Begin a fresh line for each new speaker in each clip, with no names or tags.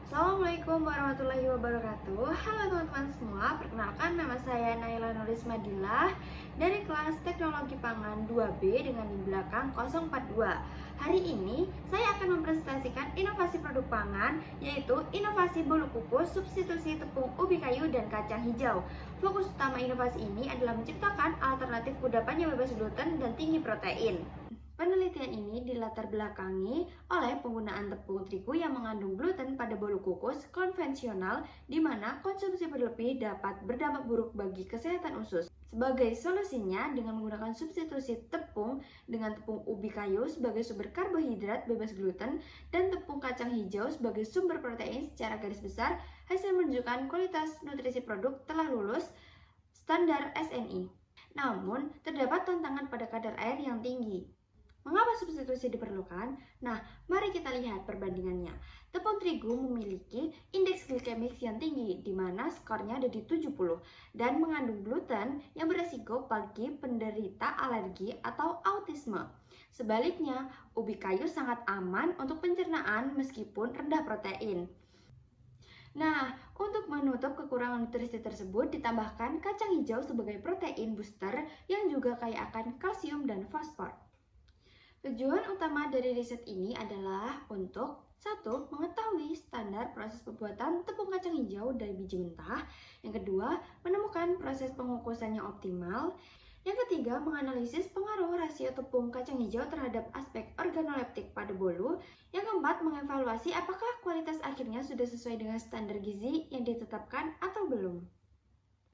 Assalamualaikum warahmatullahi wabarakatuh. Halo teman-teman semua, perkenalkan nama saya Naila Nuris Madilah dari kelas Teknologi Pangan 2B dengan di belakang 042. Hari ini saya akan mempresentasikan inovasi produk pangan, yaitu inovasi bolu kukus, substitusi tepung ubi kayu dan kacang hijau. Fokus utama inovasi ini adalah menciptakan alternatif kudapan yang bebas gluten dan tinggi protein. Penelitian ini dilatar belakangi oleh penggunaan tepung terigu yang mengandung gluten pada bolu kukus konvensional, di mana konsumsi berlebih dapat berdampak buruk bagi kesehatan usus. Sebagai solusinya, dengan menggunakan substitusi tepung dengan tepung ubi kayu sebagai sumber karbohidrat bebas gluten dan tepung kacang hijau sebagai sumber protein, secara garis besar hasil menunjukkan kualitas nutrisi produk telah lulus standar SNI. Namun, terdapat tantangan pada kadar air yang tinggi. Mengapa substitusi diperlukan? Nah, mari kita lihat perbandingannya. Tepung terigu memiliki indeks glikemik yang tinggi, di mana skornya ada di 70, dan mengandung gluten yang beresiko bagi penderita alergi atau autisme. Sebaliknya, ubi kayu sangat aman untuk pencernaan meskipun rendah protein. Nah, untuk menutup kekurangan nutrisi tersebut, ditambahkan kacang hijau sebagai protein booster yang juga kaya akan kalsium dan fosfor. Tujuan utama dari riset ini adalah untuk 1. Mengetahui standar proses pembuatan tepung kacang hijau dari biji mentah. Yang kedua, menemukan proses pengukusan yang optimal. Yang ketiga, menganalisis pengaruh rasio tepung kacang hijau terhadap aspek organoleptik pada bolu. Yang keempat, mengevaluasi apakah kualitas akhirnya sudah sesuai dengan standar gizi yang ditetapkan atau belum.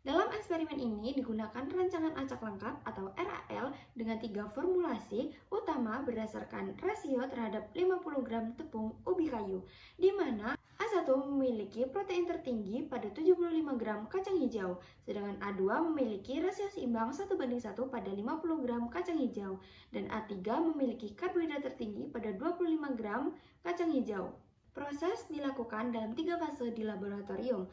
Dalam eksperimen ini digunakan rancangan acak lengkap atau RAL dengan 3 formulasi utama berdasarkan rasio terhadap 50 gram tepung ubi kayu, di mana A1 memiliki protein tertinggi pada 75 gram kacang hijau, sedangkan A2 memiliki rasio seimbang 1:1 pada 50 gram kacang hijau, dan A3 memiliki karbohidrat tertinggi pada 25 gram kacang hijau. Proses dilakukan dalam 3 fase di laboratorium.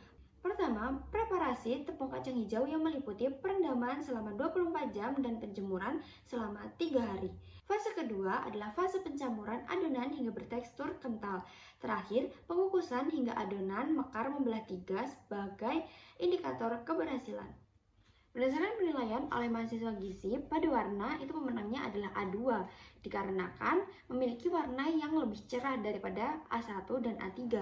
Pertama, preparasi tepung kacang hijau yang meliputi perendaman selama 24 jam dan penjemuran selama 3 hari. Fase kedua adalah fase pencampuran adonan hingga bertekstur kental. Terakhir, pengukusan hingga adonan mekar membelah 3 sebagai indikator keberhasilan. Berdasarkan penilaian oleh mahasiswa gizi, pada warna itu pemenangnya adalah A2, dikarenakan memiliki warna yang lebih cerah daripada A1 dan A3.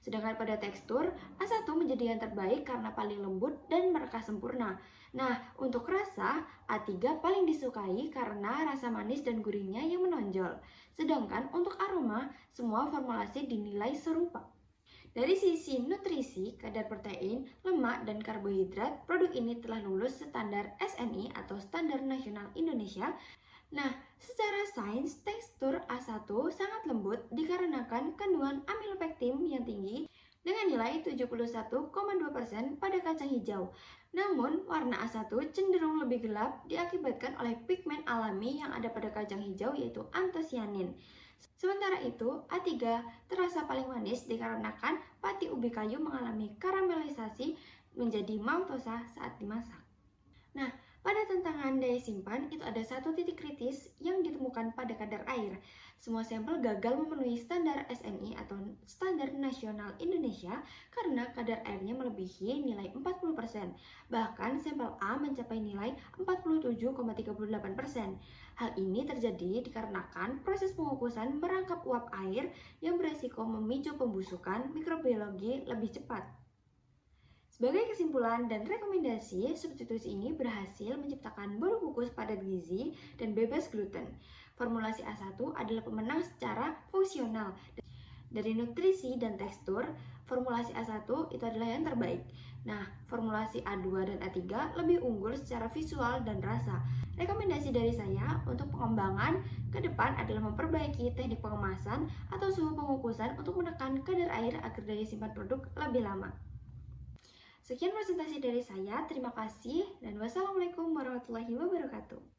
Sedangkan pada tekstur, A1 menjadi yang terbaik karena paling lembut dan merekah sempurna. Nah, untuk rasa, A3 paling disukai karena rasa manis dan gurihnya yang menonjol. Sedangkan untuk aroma, semua formulasi dinilai serupa. Dari sisi nutrisi, kadar protein, lemak, dan karbohidrat, produk ini telah lulus standar SNI atau Standar Nasional Indonesia. Nah, secara sains, tekstur A1 sangat lembut dikarenakan kandungan amilopektin yang tinggi dengan nilai 71,2% pada kacang hijau. Namun, warna A1 cenderung lebih gelap diakibatkan oleh pigmen alami yang ada pada kacang hijau, yaitu antosianin. Sementara itu, A3 terasa paling manis dikarenakan pati ubi kayu mengalami karamelisasi menjadi maltosa saat dimasak. Nah, pada tantangan daya simpan itu ada satu titik kritis yang ditemukan pada kadar air. Semua sampel gagal memenuhi standar SNI atau Standar Nasional Indonesia karena kadar airnya melebihi nilai 40%. Bahkan sampel A mencapai nilai 47,38%. Hal ini terjadi dikarenakan proses pengukusan merangkap uap air yang beresiko memicu pembusukan mikrobiologi lebih cepat. Sebagai kesimpulan dan rekomendasi, substitusi ini berhasil menciptakan bolu kukus padat gizi dan bebas gluten. Formulasi A1 adalah pemenang secara fungsional. Dari nutrisi dan tekstur, formulasi A1 itu adalah yang terbaik. Nah, formulasi A2 dan A3 lebih unggul secara visual dan rasa. Rekomendasi dari saya untuk pengembangan ke depan adalah memperbaiki teknik pengemasan atau suhu pengukusan untuk menekan kadar air agar daya simpan produk lebih lama. Sekian presentasi dari saya, terima kasih dan wassalamualaikum warahmatullahi wabarakatuh.